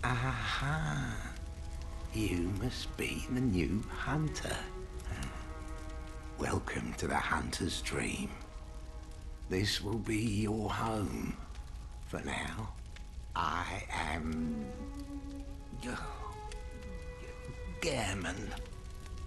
Aha! You must be the new hunter. Welcome to the hunter's dream. This will be your home. For now, I am... Gehrman.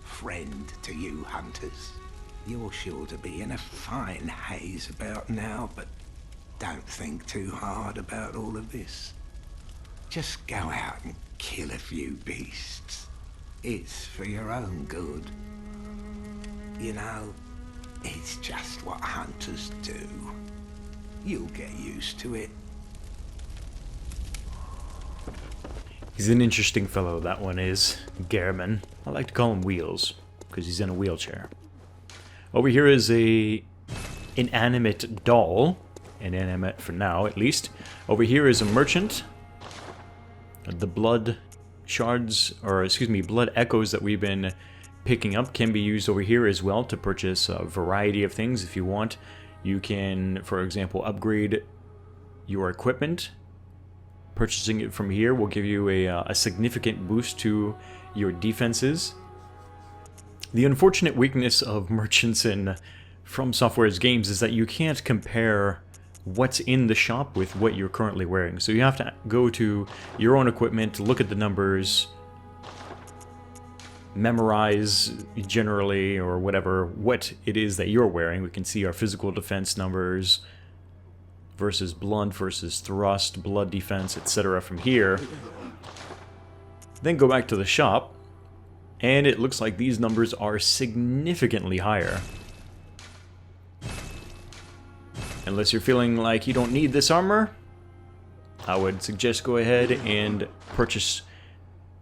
Friend to you hunters. You're sure to be in a fine haze about now, but don't think too hard about all of this. Just go out and kill a few beasts. It's for your own good. You know, it's just what hunters do. You'll get used to it. He's an interesting fellow, that one is. Gehrman. I like to call him Wheels, because he's in a wheelchair. Over here is a inanimate doll. Inanimate for now, at least. Over here is a merchant. The blood shards, or excuse me, blood echoes that we've been picking up can be used over here as well to purchase a variety of things if you want. You can, for example, upgrade your equipment. Purchasing it from here will give you a significant boost to your defenses. The unfortunate weakness of merchants in From Software's games is that you can't compare what's in the shop with what you're currently wearing. So you have to go to your own equipment, look at the numbers, memorize generally or whatever what it is that you're wearing. We can see our physical defense numbers versus blunt versus thrust, blood defense, etc. from here. Then go back to the shop, and it looks like these numbers are significantly higher. Unless you're feeling like you don't need this armor, I would suggest go ahead and purchase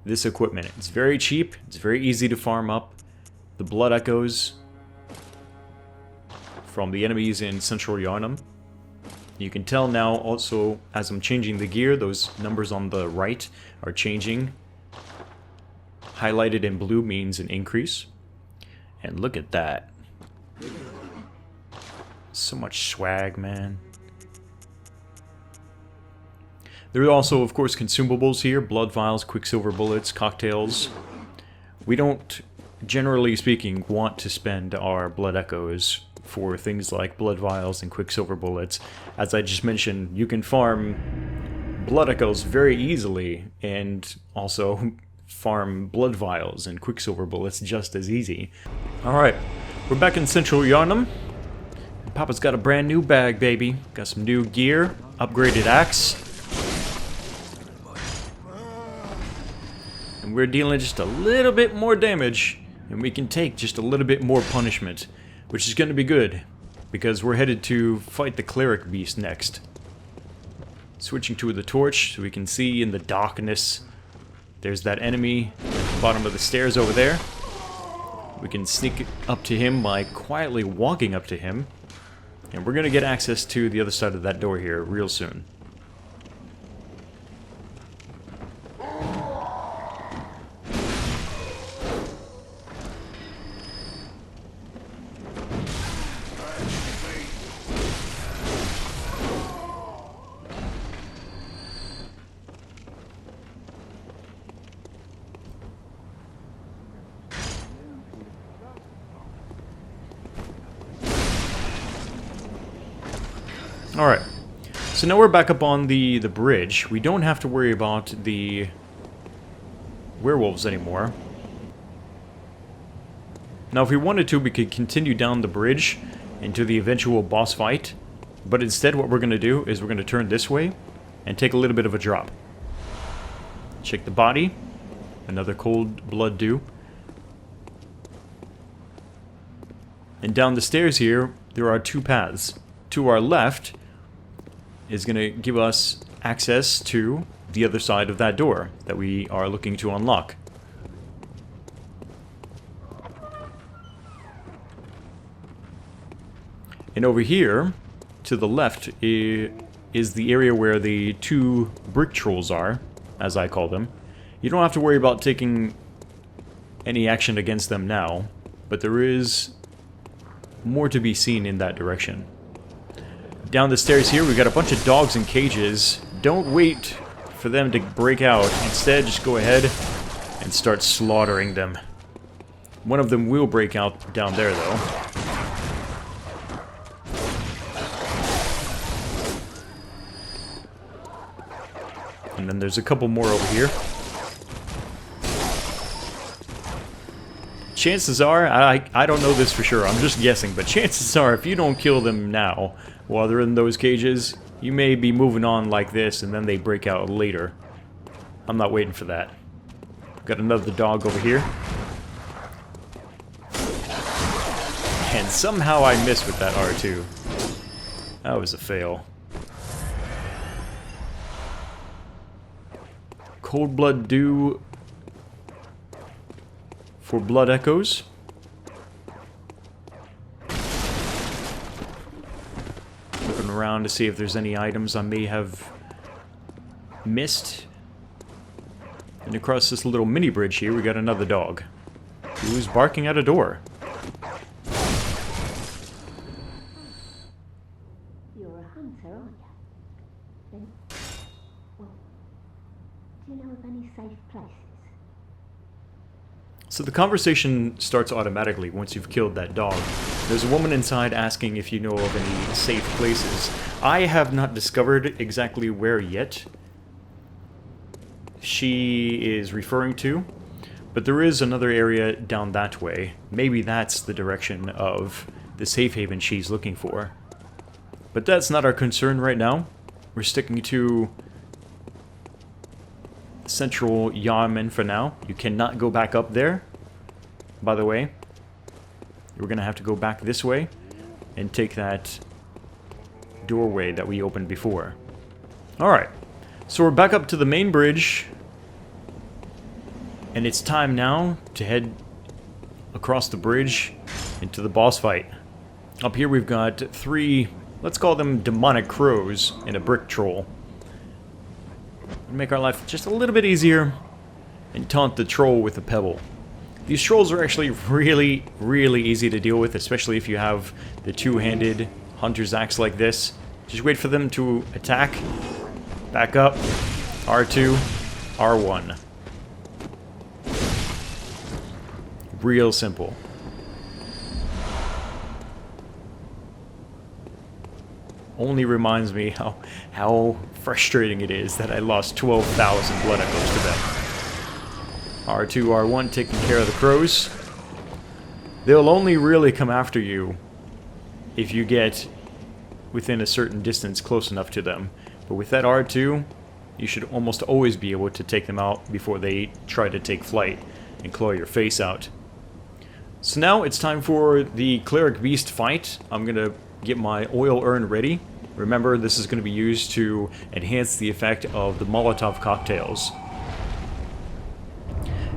this equipment. It's very cheap, it's very easy to farm up. The blood echoes from the enemies in Central Yharnam. You can tell now also, as I'm changing the gear, those numbers on the right are changing. Highlighted in blue means an increase. And look at that. So much swag, man. There are also, of course, consumables here. Blood vials, quicksilver bullets, cocktails. We don't, generally speaking, want to spend our blood echoes for things like blood vials and quicksilver bullets. As I just mentioned, you can farm blood echoes very easily, and also farm blood vials and quicksilver bullets just as easy. Alright, we're back in Central Yharnam. Papa's got a brand new bag, baby. Got some new gear, upgraded axe. And we're dealing just a little bit more damage, and we can take just a little bit more punishment, which is going to be good, because we're headed to fight the Cleric Beast next. Switching to the torch so we can see in the darkness. There's that enemy at the bottom of the stairs over there. We can sneak up to him by quietly walking up to him. And we're going to get access to the other side of that door here real soon. Alright, so now we're back up on the bridge. We don't have to worry about the werewolves anymore. Now if we wanted to, we could continue down the bridge into the eventual boss fight. But instead what we're going to do is we're going to turn this way and take a little bit of a drop. Check the body. Another cold blood dew. And down the stairs here, there are two paths. To our left is going to give us access to the other side of that door that we are looking to unlock. And over here, to the left, is the area where the two brick trolls are, as I call them. You don't have to worry about taking any action against them now, but there is more to be seen in that direction. Down the stairs here, we've got a bunch of dogs in cages. Don't wait for them to break out. Instead, just go ahead and start slaughtering them. One of them will break out down there, though. And then there's a couple more over here. Chances are, I don't know this for sure, I'm just guessing, but chances are if you don't kill them now while they're in those cages, you may be moving on like this and then they break out later. I'm not waiting for that. Got another dog over here. And somehow I missed with that R2. That was a fail. Cold Blood Dew for Blood Echoes. Looking around to see if there's any items I may have missed. And across this little mini bridge here, we got another dog who's barking at a door. You're a hunter, aren't you? Then, well, do you know of any safe places? So the conversation starts automatically once you've killed that dog. There's a woman inside asking if you know of any safe places. I have not discovered exactly where yet she is referring to, but there is another area down that way. Maybe that's the direction of the safe haven she's looking for. But that's not our concern right now. We're sticking to Central Yharnam for now. You cannot go back up there, by the way. We're gonna have to go back this way and take that doorway that we opened before. Alright, so we're back up to the main bridge, and it's time now to head across the bridge into the boss fight. Up here we've got 3, let's call them demonic crows, and a brick troll. Make our life just a little bit easier and taunt the troll with a pebble. These trolls are actually really, really easy to deal with, especially if you have the two-handed hunter's axe like this. Just wait for them to attack, back up, R2, R1. Real simple. Only reminds me how frustrating it is that I lost 12,000 blood echoes to them. R2, R1 taking care of the crows. They'll only really come after you if you get within a certain distance close enough to them. But with that R2, you should almost always be able to take them out before they try to take flight and claw your face out. So now it's time for the Cleric Beast fight. I'm gonna get my oil urn ready. Remember, this is going to be used to enhance the effect of the Molotov cocktails.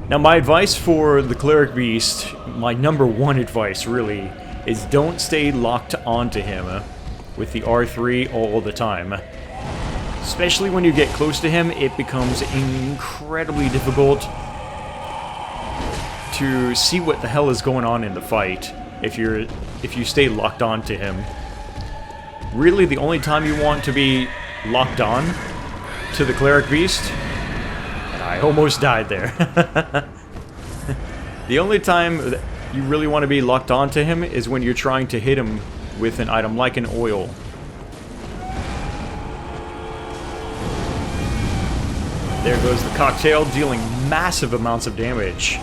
Now, my advice for the Cleric Beast, my number one advice really, is don't stay locked onto him with the R3 all the time. Especially when you get close to him, it becomes incredibly difficult to see what the hell is going on in the fight if you stay locked onto him. Really, the only time you want to be locked on to the Cleric Beast... I almost died there. The only time that you really want to be locked onto him is when you're trying to hit him with an item like an oil. There goes the cocktail, dealing massive amounts of damage.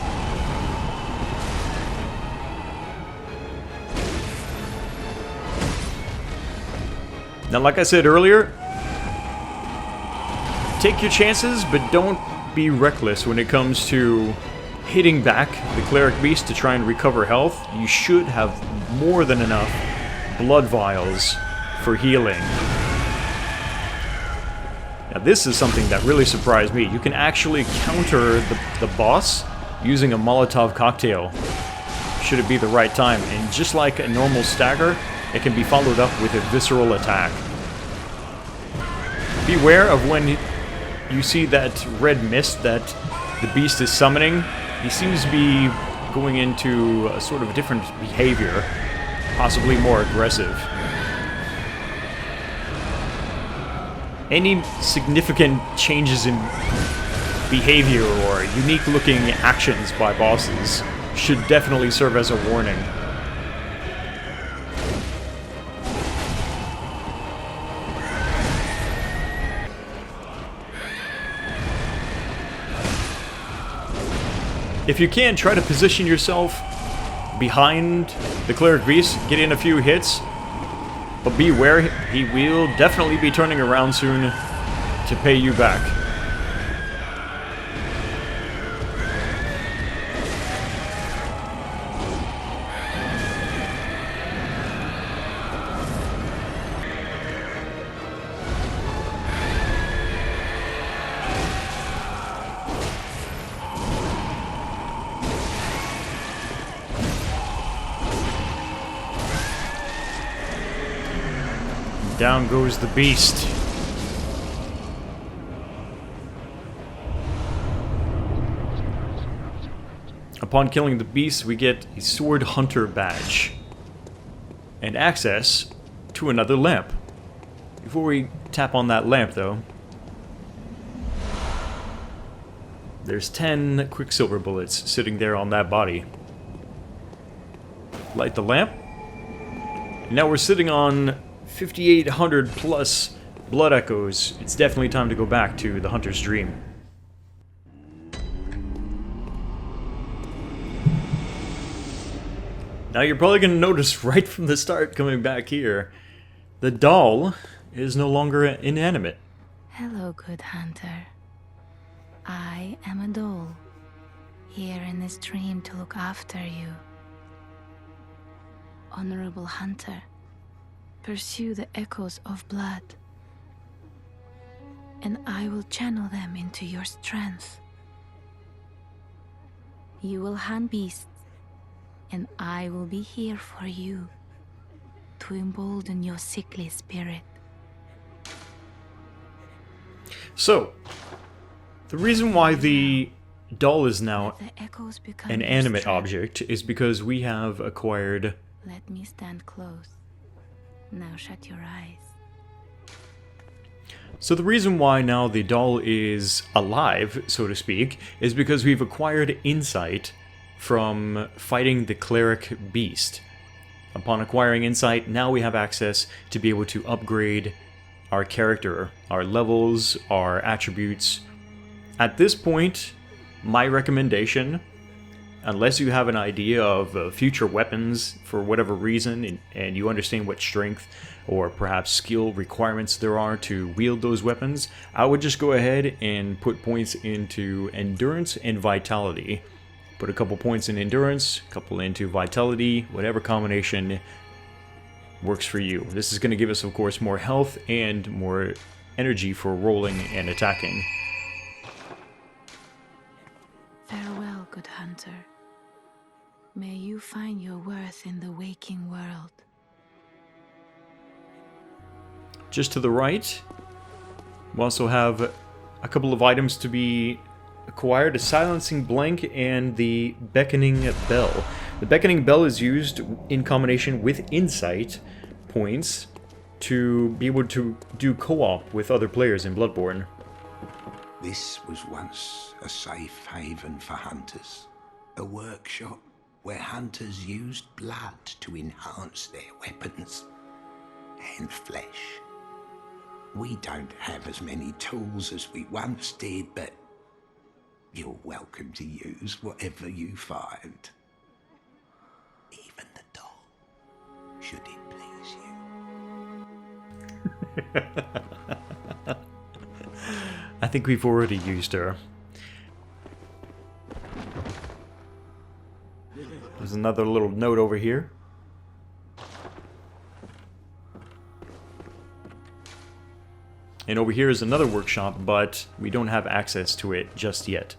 Now, like I said earlier, take your chances, but don't be reckless when it comes to hitting back the Cleric Beast to try and recover health. You should have more than enough blood vials for healing. Now, this is something that really surprised me. You can actually counter the boss using a Molotov cocktail, should it be the right time. And just like a normal stagger, it can be followed up with a visceral attack. Beware of when you see that red mist that the beast is summoning. He seems to be going into a sort of different behavior, possibly more aggressive. Any significant changes in behavior or unique looking actions by bosses should definitely serve as a warning. If you can, try to position yourself behind the Cleric Beast, get in a few hits, but beware, he will definitely be turning around soon to pay you back. Down goes the beast. Upon killing the beast, we get a Sword Hunter badge and access to another lamp. Before we tap on that lamp, though, there's 10 Quicksilver bullets sitting there on that body. Light the lamp. And now we're sitting on 5,800 plus blood echoes. It's definitely time to go back to the Hunter's Dream. Now you're probably going to notice right from the start coming back here, the doll is no longer inanimate. Hello, good hunter. I am a doll, here in this dream to look after you. Honorable hunter, pursue the echoes of blood, and I will channel them into your strength. You will hunt beasts, and I will be here for you to embolden your sickly spirit. So, the reason why the doll is now an animate object is because we have acquired... Let me stand close. Now shut your eyes. So the reason why now the doll is alive, so to speak, is because we've acquired insight from fighting the Cleric Beast. Upon acquiring insight, now we have access to be able to upgrade our character, our levels, our attributes. At this point, my recommendation, unless you have an idea of future weapons for whatever reason, and you understand what strength or perhaps skill requirements there are to wield those weapons, I would just go ahead and put points into endurance and vitality. Put a couple points in endurance, a couple into vitality, whatever combination works for you. This is going to give us, of course, more health and more energy for rolling and attacking. Farewell, good hunter. May you find your worth in the waking world. Just to the right, we also have a couple of items to be acquired, a silencing blank and the beckoning bell. The beckoning bell is used in combination with insight points to be able to do co-op with other players in Bloodborne. This was once a safe haven for hunters, a workshop where hunters used blood to enhance their weapons and flesh. We don't have as many tools as we once did, but you're welcome to use whatever you find. Even the doll, should it please you. I think we've already used her. There's another little note over here. And over here is another workshop, but we don't have access to it just yet.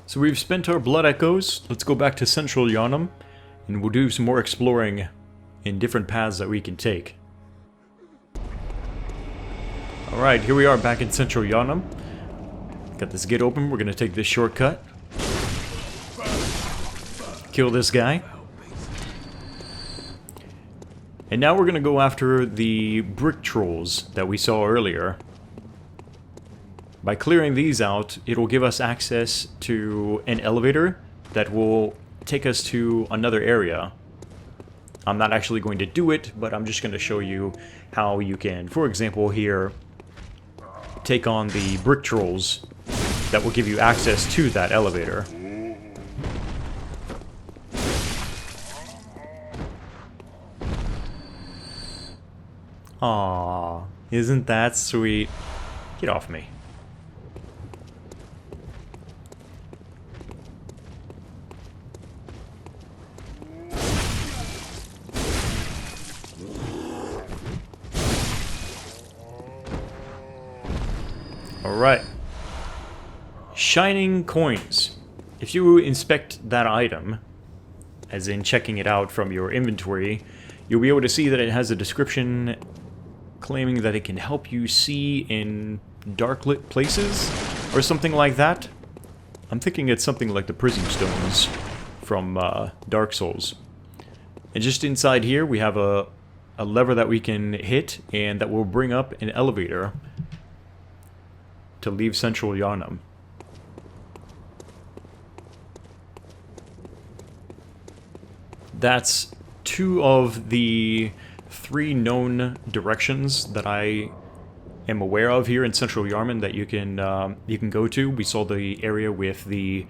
So we've spent our blood echoes. Let's go back to Central Yharnam, and we'll do some more exploring in different paths that we can take. Alright, here we are back in Central Yharnam. Got this gate open. We're going to take this shortcut. Kill this guy. And now we're going to go after the brick trolls that we saw earlier. By clearing these out, it'll give us access to an elevator that will take us to another area. I'm not actually going to do it, but I'm just going to show you how you can, for example here, take on the brick trolls that will give you access to that elevator. Aww, isn't that sweet? Get off me. Alright. Shining coins. If you inspect that item, as in checking it out from your inventory, you'll be able to see that it has a description claiming that it can help you see in dark lit places, or something like that. I'm thinking it's something like the prism stones from Dark Souls. And just inside here we have a lever that we can hit, and that will bring up an elevator to leave Central Yharnam. That's 2 of the 3 known directions that I am aware of here in Central Yharnam that you can go to. We saw the area with the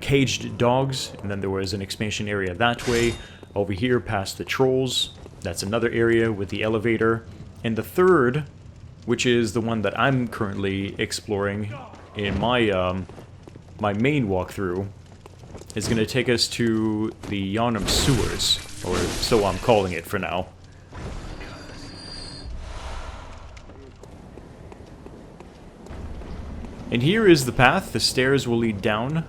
caged dogs, and then there was an expansion area that way. Over here past the trolls, that's another area with the elevator. And the third, which is the one that I'm currently exploring in my my main walkthrough, is going to take us to the Yharnam sewers, or so I'm calling it for now. And here is the path. The stairs will lead down.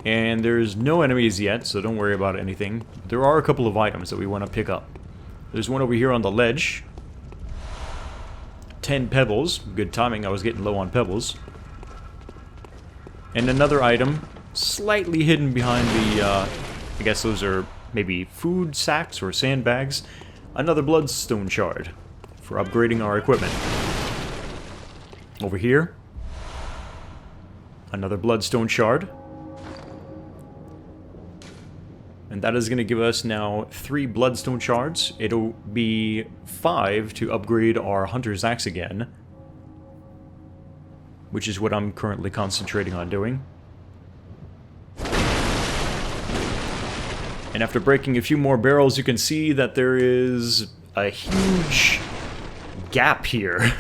And there's no enemies yet, so don't worry about anything. There are a couple of items that we want to pick up. There's one over here on the ledge. 10 pebbles. Good timing, I was getting low on pebbles. And another item, slightly hidden behind the, I guess those are maybe food sacks or sandbags. Another bloodstone shard for upgrading our equipment. Over here, another bloodstone shard. And that is going to give us now 3 bloodstone shards. It'll be 5 to upgrade our hunter's axe again, which is what I'm currently concentrating on doing. And after breaking a few more barrels, you can see that there is a huge gap here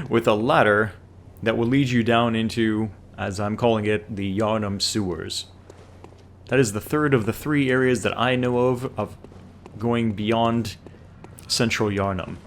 with a ladder that will lead you down into, as I'm calling it, the Yharnam sewers. That is the third of the 3 areas that I know of going beyond Central Yharnam.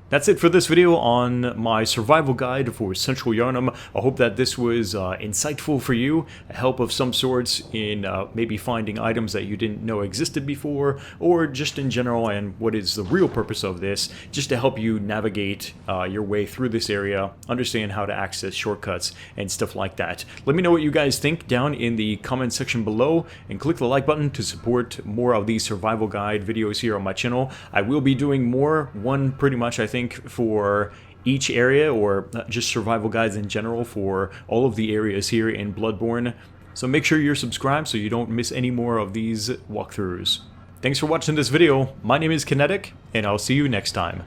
That's it for this video on my survival guide for Central Yharnam. I hope that this was insightful for you, a help of some sorts in maybe finding items that you didn't know existed before, or just in general, and what is the real purpose of this, just to help you navigate your way through this area, understand how to access shortcuts and stuff like that. Let me know what you guys think down in the comment section below, and click the like button to support more of these survival guide videos here on my channel. I will be doing more, one pretty much I think for each area, or just survival guides in general for all of the areas here in Bloodborne. So make sure you're subscribed so you don't miss any more of these walkthroughs. Thanks for watching this video. My name is Kinetic, and I'll see you next time.